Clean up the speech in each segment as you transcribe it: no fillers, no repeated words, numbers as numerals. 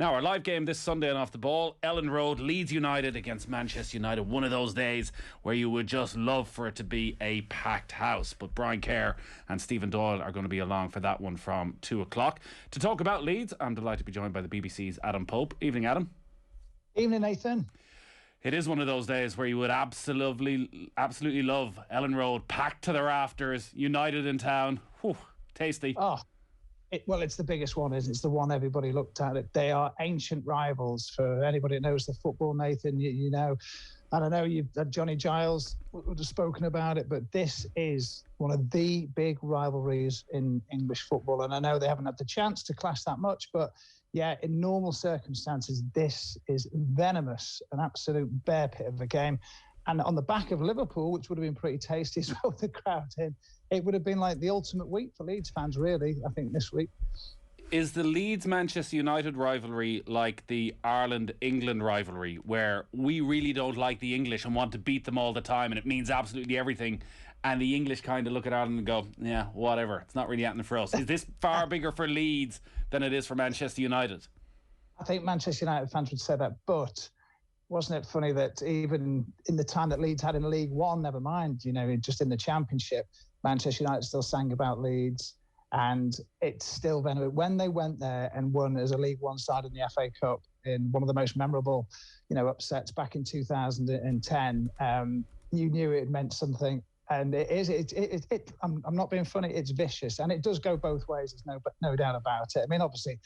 Now, our live game this Sunday on Off the Ball, Ellen Road, Leeds United against Manchester United. One of those days where you would just love for it to be a packed house. But Brian Kerr and Stephen Doyle are going to be along for that one from 2 o'clock. To talk about Leeds, I'm delighted to be joined by the BBC's Adam Pope. Evening, Adam. Evening, Nathan. It is one of those days where you would absolutely love Ellen Road, packed to the rafters, United in town. Whew, tasty. It's the biggest one, isn't it? It's the one everybody looked at. They are ancient rivals for anybody that knows the football, Nathan. You know, and I know Johnny Giles would have spoken about it, but this is one of the big rivalries in English football. And I know they haven't had the chance to clash that much, but yeah, in normal circumstances, this is venomous, an absolute bear pit of a game. And on the back of Liverpool, which would have been pretty tasty as well with the crowd in, it would have been like the ultimate week for Leeds fans, really, I think, this week. Is the Leeds-Manchester United rivalry like the Ireland-England rivalry, where we really don't like the English and want to beat them all the time and it means absolutely everything, and the English kind of look at Ireland and go, yeah, whatever, it's not really happening for us? Is this far bigger for Leeds than it is for Manchester United? I think Manchester United fans would say that, but wasn't it funny that even in the time that Leeds had in League One, never mind, you know, just in the Championship, Manchester United still sang about Leeds, and it's still venomous. When they went there and won as a League One side in the FA Cup in one of the most memorable, you know, upsets back in 2010, you knew it meant something. And it is. I'm not being funny. It's vicious, and it does go both ways. There's no doubt about it. I mean, obviously,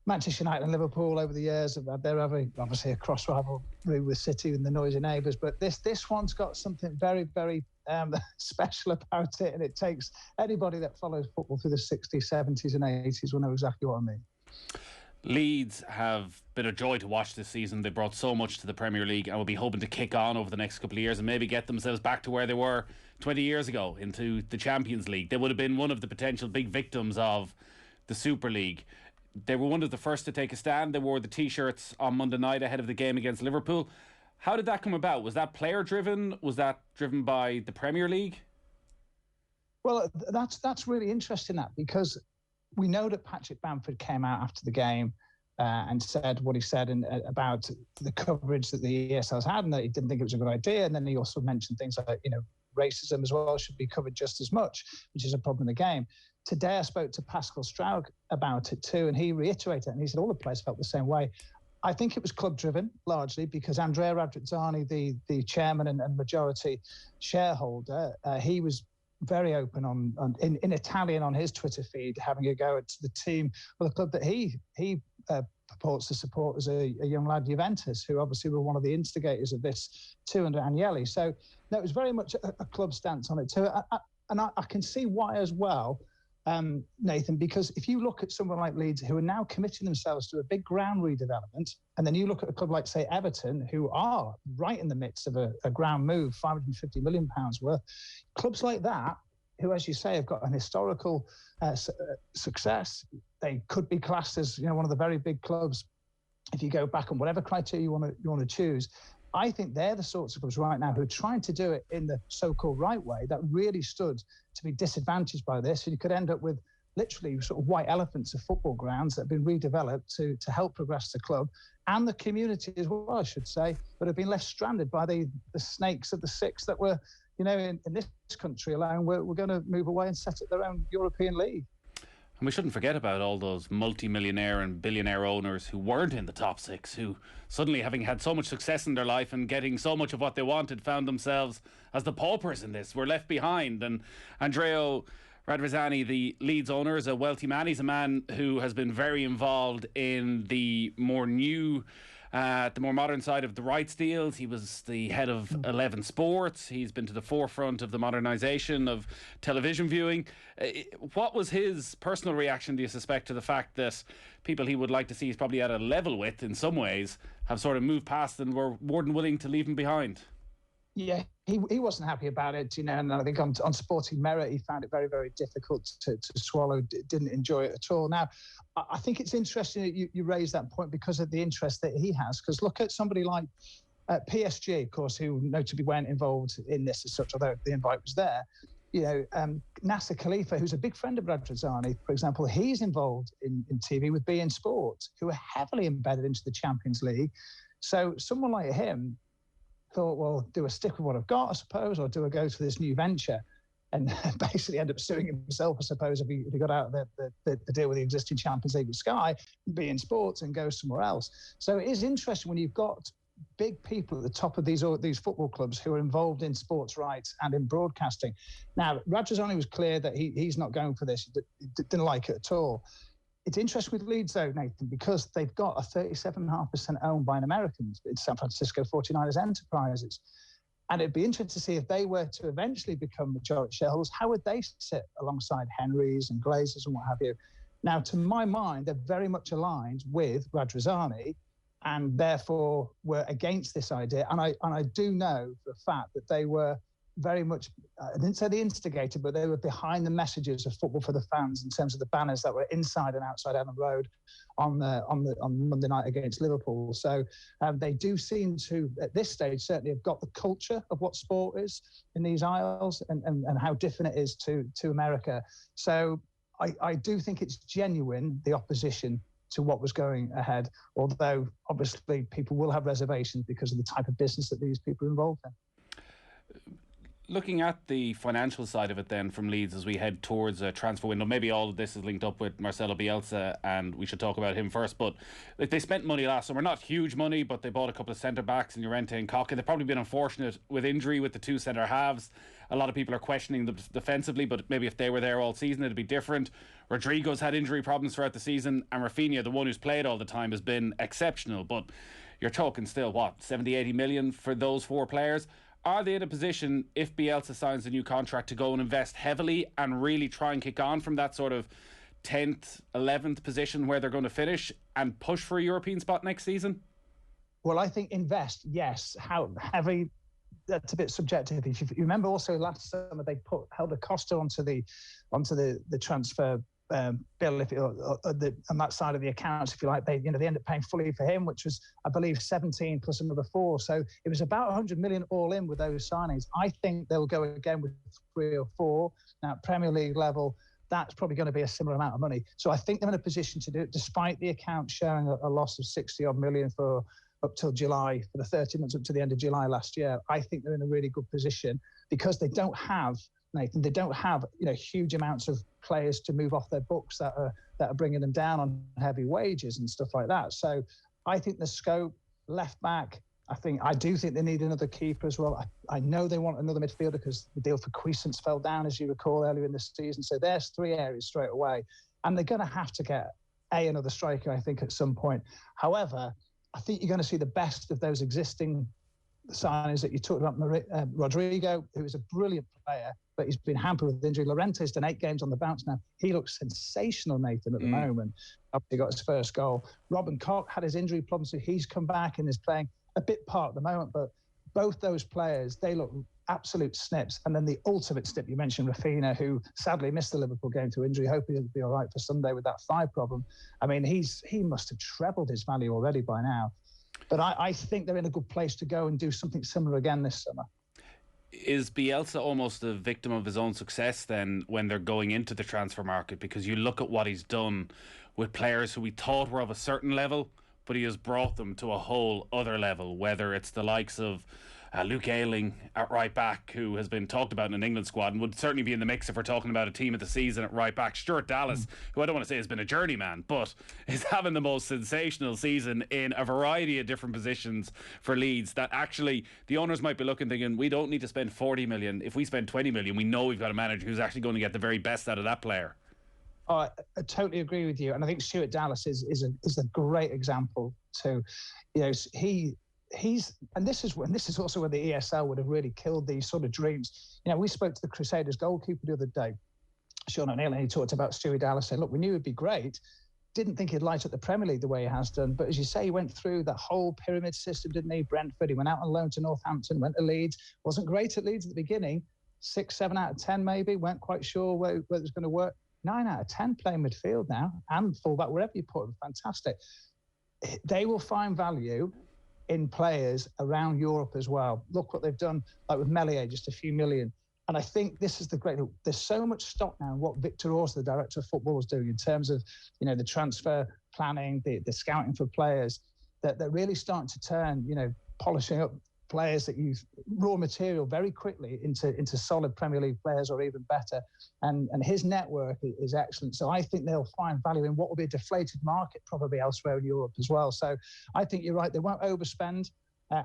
Manchester United and Liverpool over the years they're having obviously a cross rivalry with City and the noisy neighbours, but this one's got something very, very special about it, and it takes anybody that follows football through the 60s, 70s and 80s will know exactly what I mean. Leeds have been a joy to watch this season. They brought so much to the Premier League and will be hoping to kick on over the next couple of years and maybe get themselves back to where they were 20 years ago, into the Champions League. They would have been one of the potential big victims of the Super League. They were one of the first to take a stand. They wore the T-shirts on Monday night ahead of the game against Liverpool. How did that come about? Was that player driven? Was that driven by the Premier League? Well, that's really interesting, that, because we know that Patrick Bamford came out after the game and said what he said about the coverage that the ESL's had, and that he didn't think it was a good idea. And then he also mentioned things like, you know, racism as well should be covered just as much, which is a problem in the game. Today I spoke to Pascal Straug about it too, and he reiterated it, and he said all the players felt the same way. I think it was club-driven, largely, because Andrea Radrizzani, the chairman and majority shareholder, he was very open in Italian on his Twitter feed, having a go at the team or the club that he purports to support as a young lad, Juventus, who obviously were one of the instigators of this too under Agnelli. So no, it was very much a club stance on it too. And I can see why as well, Nathan, because if you look at someone like Leeds, who are now committing themselves to a big ground redevelopment, and then you look at a club like, say, Everton, who are right in the midst of a ground move, £550 million worth, clubs like that, who, as you say, have got an historical success, they could be classed as, you know, one of the very big clubs if you go back on whatever criteria you want to choose. I think they're the sorts of clubs right now who are trying to do it in the so-called right way that really stood to be disadvantaged by this. And you could end up with literally sort of white elephants of football grounds that have been redeveloped to help progress the club and the community as well, I should say, but have been left stranded by the snakes of the six that were, you know, in this country alone, we're going to move away and set up their own European league. And we shouldn't forget about all those multi-millionaire and billionaire owners who weren't in the top six, who suddenly, having had so much success in their life and getting so much of what they wanted, found themselves as the paupers in this, were left behind. And Andrea Radrizzani, the Leeds owner, is a wealthy man. He's a man who has been very involved in the more modern side of the rights deals. He was the head of 11 Sports. He's been to the forefront of the modernisation of television viewing. What was his personal reaction, do you suspect, to the fact that people he would like to see he's probably at a level with in some ways have sort of moved past and were more than willing to leave him behind? Yeah, he wasn't happy about it, you know, and I think on Sporting Merit he found it very, very difficult to swallow, didn't enjoy it at all. Now, I think it's interesting that you raise that point because of the interest that he has, because look at somebody like PSG, of course, who notably weren't involved in this as such, although the invite was there. Nasser Khalifa, who's a big friend of Radrizzani, for example, he's involved in TV with beIN Sports, who are heavily embedded into the Champions League. So someone like him thought, well, do I stick with what I've got, I suppose, or do I go to this new venture? And basically end up suing himself, I suppose, if he got out of the deal with the existing Champions League with Sky, beIN Sports, and go somewhere else. So it is interesting when you've got big people at the top of these football clubs who are involved in sports rights and in broadcasting. Now, Radrizzani was clear that he's not going for this. He didn't like it at all. It's interesting with Leeds, though, Nathan, because they've got a 37.5% owned by an American. It's San Francisco 49ers Enterprises. And it'd be interesting to see if they were to eventually become majority shareholders, how would they sit alongside Henrys and Glazers and what have you? Now, to my mind, they're very much aligned with Radrizzani, and therefore were against this idea. And I do know for a fact that they were very much, I didn't say the instigator, but they were behind the messages of football for the fans in terms of the banners that were inside and outside Ellen Road on Monday night against Liverpool. So they do seem to, at this stage, certainly have got the culture of what sport is in these isles and how different it is to America. So I do think it's genuine, the opposition to what was going ahead, although obviously people will have reservations because of the type of business that these people are involved in. Looking at the financial side of it then from Leeds as we head towards a transfer window, maybe all of this is linked up with Marcelo Bielsa and we should talk about him first, but like, they spent money last summer, not huge money, but they bought a couple of centre-backs in Llorente and Coca. They've probably been unfortunate with injury with the two centre-halves. A lot of people are questioning them defensively, but maybe if they were there all season it'd be different. Rodrigo's had injury problems throughout the season, and Rafinha, the one who's played all the time, has been exceptional, but you're talking still, 70-80 million for those four players. Are they in a position, if Bielsa signs a new contract, to go and invest heavily and really try and kick on from that sort of 10th, 11th position where they're going to finish and push for a European spot next season? Well, I think invest, yes. How heavy, that's a bit subjective. If you remember also last summer, they held a Costa onto the transfer bill, if on that side of the accounts, if you like, they end up paying fully for him, which was, I believe, 17 plus another 4. So it was about 100 million all in with those signings. I think they'll go again with 3 or 4. Now, Premier League level, that's probably going to be a similar amount of money. So I think they're in a position to do it, despite the account showing a loss of 60 odd million for up till July, for the 30 months up to the end of July last year. I think they're in a really good position because they don't have, Nathan, they don't have huge amounts of players to move off their books that are bringing them down on heavy wages and stuff like that. So I think the scope, left back, I do think they need another keeper as well. I know they want another midfielder because the deal for Cuisance fell down, as you recall, earlier in the season. So there's 3 areas straight away. And they're going to have to get another striker, I think, at some point. However, I think you're going to see the best of those existing signings that you talked about. Rodrigo, who is a brilliant player, but he's been hampered with injury. Llorente's done 8 games on the bounce now. He looks sensational, Nathan, at the moment. He got his first goal. Robin Koch had his injury problems, so he's come back and is playing a bit part at the moment. But both those players, they look absolute snips. And then the ultimate snip, you mentioned Rafinha, who sadly missed the Liverpool game to injury, hoping he'll be all right for Sunday with that thigh problem. I mean, he must have trebled his value already by now. But I think they're in a good place to go and do something similar again this summer. Is Bielsa almost a victim of his own success then when they're going into the transfer market? Because you look at what he's done with players who we thought were of a certain level, but he has brought them to a whole other level, whether it's the likes of Luke Ayling at right back, who has been talked about in an England squad and would certainly be in the mix if we're talking about a team of the season at right back. Stuart Dallas, who I don't want to say has been a journeyman, but is having the most sensational season in a variety of different positions for Leeds, that actually the owners might be looking thinking, we don't need to spend 40 million. If we spend 20 million, we know we've got a manager who's actually going to get the very best out of that player. I totally agree with you, and I think Stuart Dallas is a great example too. He's and this is also where the ESL would have really killed these sort of dreams. We spoke to the Crusaders goalkeeper the other day, Sean O'Neill, and he talked about Stuart Dallas, saying, look, we knew it'd be great. Didn't think he'd light up the Premier League the way he has done, but as you say, he went through that whole pyramid system, didn't he? Brentford, he went out on loan to Northampton, went to Leeds, wasn't great at Leeds at the beginning, 6, 7 out of 10 maybe, weren't quite sure where it was going to work. 9 out of 10 playing midfield now, and fullback, wherever you put him, fantastic. They will find value in players around Europe as well. Look what they've done, like with Meslier, just a few million. And I think this is the great. There's so much stock now in what Victor Orsi, the director of football, is doing in terms of, the transfer planning, the scouting for players, that they're really starting to turn, polishing up players that use raw material very quickly into solid Premier League players or even better. And his network is excellent. So I think they'll find value in what will be a deflated market probably elsewhere in Europe as well. So I think you're right. They won't overspend.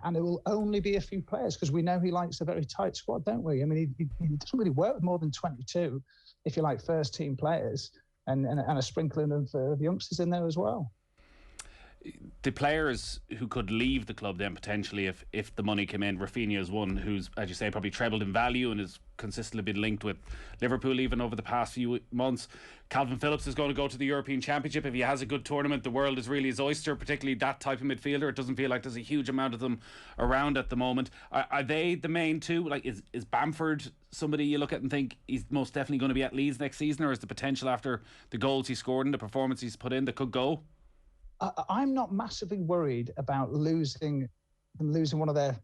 And it will only be a few players, because we know he likes a very tight squad, don't we? I mean, he doesn't really work with more than 22, if you like, first-team players, and a sprinkling of youngsters in there as well. The players who could leave the club then potentially if the money came in, Rafinha is one who's, as you say, probably trebled in value and has consistently been linked with Liverpool even over the past few months. Calvin Phillips is going to go to the European Championship. If he has a good tournament, the world is really his oyster, particularly that type of midfielder. It doesn't feel like there's a huge amount of them around at the moment. Are they the main two? Like, is Bamford somebody you look at and think he's most definitely going to be at Leeds next season, or is the potential after the goals he scored and the performance he's put in that could go? I'm not massively worried about losing one of their,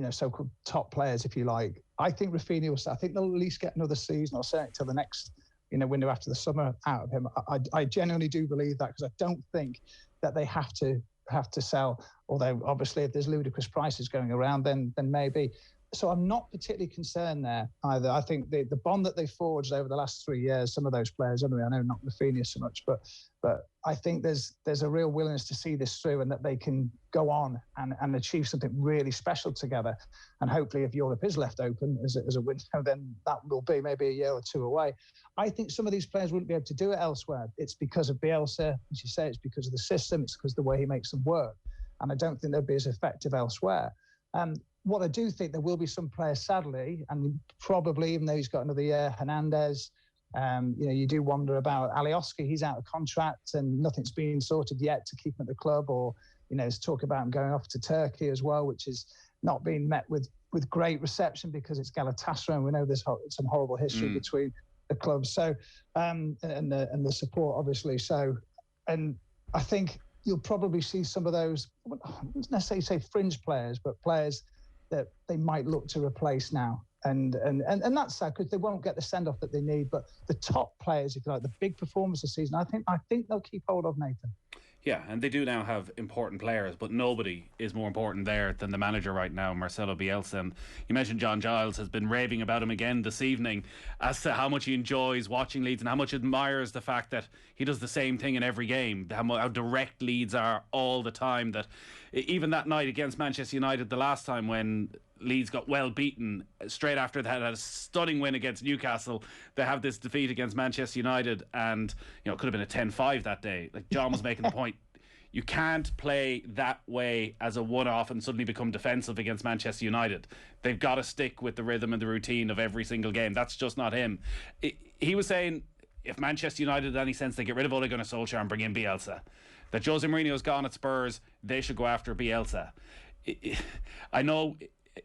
so-called top players, if you like. I think Rafinha will. I think they'll at least get another season, or certainly till the next, window after the summer, out of him. I genuinely do believe that, because I don't think that they have to sell. Although obviously, if there's ludicrous prices going around, then maybe. So I'm not particularly concerned there either. I think the bond that they forged over the last 3 years, some of those players, anyway, I know not Rafinha so much, but I think there's a real willingness to see this through, and that they can go on and achieve something really special together. And hopefully, if Europe is left open as a window, then that will be maybe a year or two away. I think some of these players wouldn't be able to do it elsewhere. It's because of Bielsa, as you say, it's because of the system, it's because of the way he makes them work. And I don't think they'll be as effective elsewhere. What I do think, there will be some players, sadly, and probably, even though he's got another year, Hernandez, you do wonder about Alioski. He's out of contract and nothing's been sorted yet to keep him at the club, or, there's talk about him going off to Turkey as well, which is not being met with great reception because it's Galatasaray, and we know there's some horrible history between the clubs. So, and the support, obviously. So, and I think you'll probably see some of those, I wouldn't necessarily say fringe players, but players that they might look to replace now. And that's sad, because they won't get the send-off that they need. But the top players, if you like, the big performers this season, I think they'll keep hold of, Nathan. Yeah, and they do now have important players, but nobody is more important there than the manager right now, Marcelo Bielsa. And you mentioned John Giles has been raving about him again this evening as to how much he enjoys watching Leeds and how much he admires the fact that he does the same thing in every game, how direct Leeds are all the time. That even that night against Manchester United, the last time when Leeds got well beaten, straight after they had a stunning win against Newcastle, they have this defeat against Manchester United, and it could have been a 10-5 that day. Like John was making the point, you can't play that way as a one-off and suddenly become defensive against Manchester United. They've got to stick with the rhythm and the routine of every single game. That's just not him. He was saying, if Manchester United had any sense, they get rid of Ole Gunnar Solskjaer and bring in Bielsa. That Jose Mourinho's gone at Spurs, they should go after Bielsa. I know,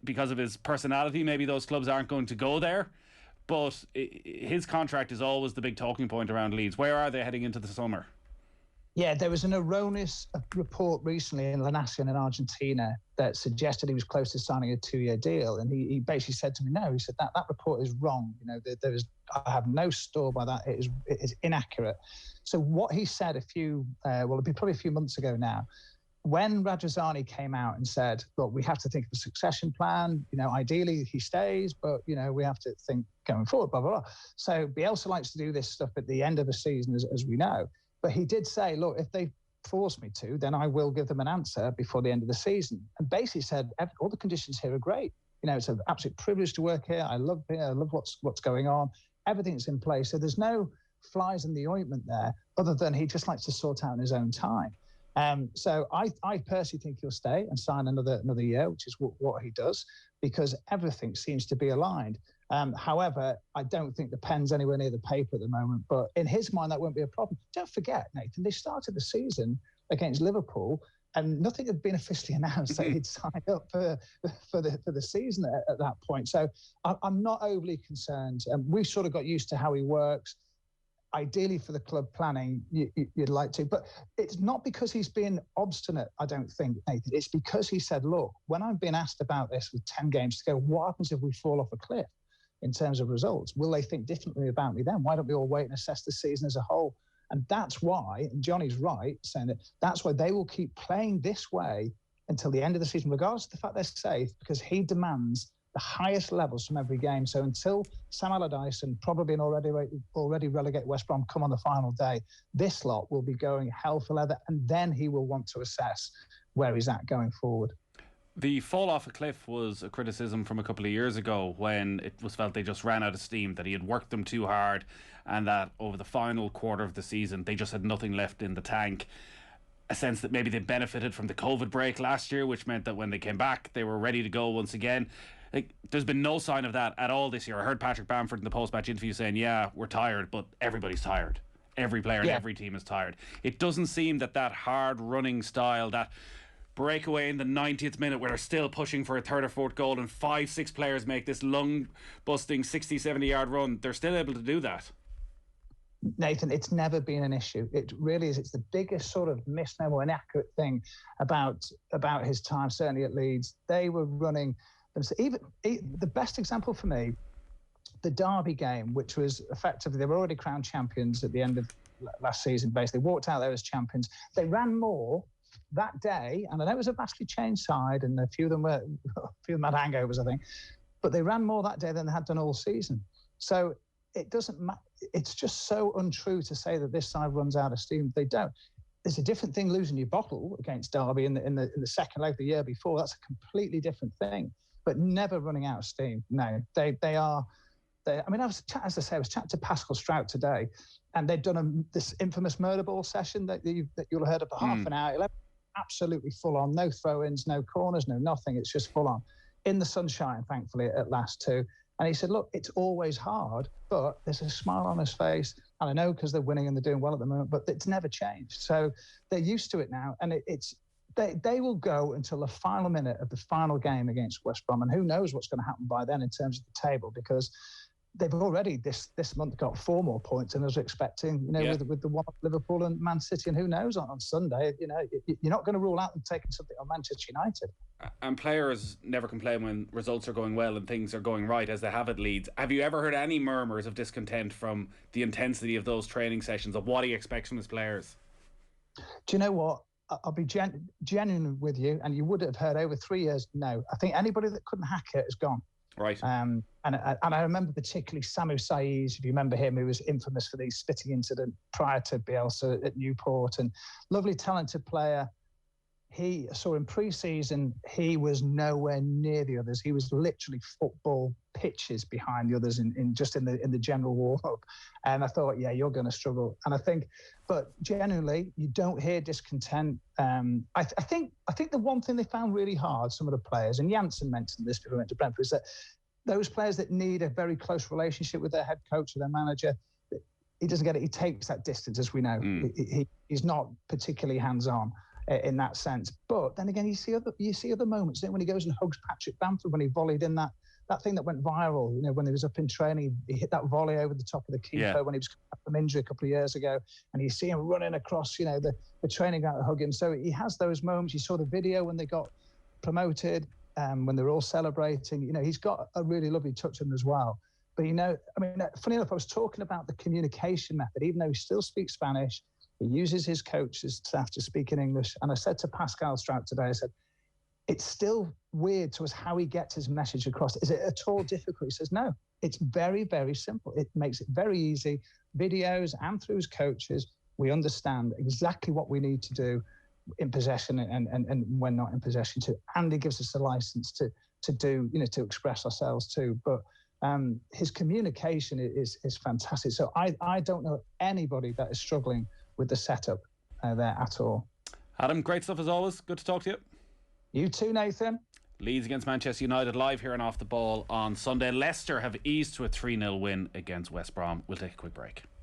because of his personality, maybe those clubs aren't going to go there, but his contract is always the big talking point around Leeds. Where are they heading into the summer? Yeah, there was an erroneous report recently in La Nación in Argentina that suggested he was close to signing a 2-year deal, and he basically said to me, no, he said that report is wrong. I have no store by that. It is inaccurate. So what he said it'd be probably a few months ago now, when Radrizzani came out and said, look, we have to think of a succession plan, ideally he stays, but, we have to think going forward, blah, blah, blah. So Bielsa likes to do this stuff at the end of a season, as we know. But he did say, look, if they force me to, then I will give them an answer before the end of the season. And basically said, all the conditions here are great. It's an absolute privilege to work here. I love here. I love what's going on. Everything's in place. So there's no flies in the ointment there, other than he just likes to sort out in his own time. So I personally think he'll stay and sign another year, which is what he does, because everything seems to be aligned. However, I don't think the pen's anywhere near the paper at the moment. But in his mind, that won't be a problem. Don't forget, Nathan, they started the season against Liverpool, and nothing had been officially announced that he'd signed up for the season at that point. So I'm not overly concerned. We've sort of got used to how he works. Ideally, for the club planning, you'd like to. But it's not because he's been obstinate, I don't think, Nathan. It's because he said, look, when I'm being asked about this with 10 games to go, what happens if we fall off a cliff? in terms of results, will they think differently about me then? Why don't we all wait and assess the season as a whole? And that's why, and Johnny's right, saying that's why they will keep playing this way until the end of the season, regardless of the fact they're safe, because he demands the highest levels from every game. So until Sam Allardyce and probably an already relegated West Brom come on the final day, this lot will be going hell for leather, and then he will want to assess where he's at going forward. The fall off a cliff was a criticism from a couple of years ago when it was felt they just ran out of steam, that he had worked them too hard, and that over the final quarter of the season they just had nothing left in the tank. A sense that maybe they benefited from the COVID break last year, which meant that when they came back they were ready to go once again. Like, there's been no sign of that at all this year. I heard Patrick Bamford in the post-match interview saying, yeah, we're tired, but everybody's tired. Every player and every team is tired. It doesn't seem that hard running style, that breakaway in the 90th minute where they're still pushing for a third or fourth goal and 5-6 players make this lung busting 60-70 yard run, they're still able to do that. Nathan, it's never been an issue. It really is. It's the biggest sort of misnomer, inaccurate thing about his time, certainly at Leeds. They were running even the best example for me, the Derby game, which was effectively, they were already crowned champions at the end of last season, basically walked out there as champions. They ran more that day, and I know it was a vastly changed side, and a few of them had hangovers, I think, but they ran more that day than they had done all season. So it doesn't matter. It's just so untrue to say that this side runs out of steam. They don't. It's a different thing losing your bottle against Derby in the second leg of the year before. That's a completely different thing. But never running out of steam. No, they are. I mean, I was chatting to Pascal Strout today, and they'd done this infamous murder ball session that you'll have heard of for half an hour. Absolutely full on, no throw-ins, no corners, no nothing. It's just full on, in the sunshine, thankfully at last too. And he said, look, it's always hard, but there's a smile on his face. And I know because they're winning and they're doing well at the moment, but it's never changed. So they're used to it now, and they will go until the final minute of the final game against West Brom, and who knows what's going to happen by then in terms of the table, because they've already this month got 4 more points than I was expecting, with the one of Liverpool and Man City, and who knows on Sunday, you're not going to rule out them taking something on Manchester United. And players never complain when results are going well and things are going right, as they have at Leeds. Have you ever heard any murmurs of discontent from the intensity of those training sessions, of what he expects from his players? Do you know what? I'll be genuine with you, and you would have heard over 3 years, no. I think anybody that couldn't hack it is gone. Right. And I remember particularly Samu Saiz, if you remember him, who was infamous for the spitting incident prior to Bielsa at Newport, and lovely, talented player. He saw in pre-season, he was nowhere near the others. He was literally football pitches behind the others in the general warm-up. And I thought, yeah, you're going to struggle. And I think, but genuinely, you don't hear discontent. I think the one thing they found really hard, some of the players, and Janssen mentioned this before we went to Brentford, is that those players that need a very close relationship with their head coach or their manager, he doesn't get it. He takes that distance, as we know. He's not particularly hands-on in that sense. But then again, you see other moments, when he goes and hugs Patrick Bamford when he volleyed in that thing that went viral, when he was up in training, he hit that volley over the top of the keeper when he was coming back from injury a couple of years ago, and you see him running across, the training ground to hug him. So he has those moments. You saw the video when they got promoted, when they were all celebrating. He's got a really lovely touch on him as well. But, funny enough, I was talking about the communication method. Even though he still speaks Spanish, he uses his coach's staff to speak in English. And I said to Pascal Strout today, I said, it's still weird to us how he gets his message across. Is it at all difficult? He says, no, it's very, very simple. It makes it very easy. Videos and through his coaches, we understand exactly what we need to do in possession and when not in possession too. And he gives us a license to do, to express ourselves too. But his communication is fantastic. So I don't know anybody that is struggling with the setup there at all. Adam, great stuff as always. Good to talk to you. You too, Nathan. Leeds against Manchester United live here and Off the Ball on Sunday. Leicester have eased to a 3-0 win against West Brom. We'll take a quick break.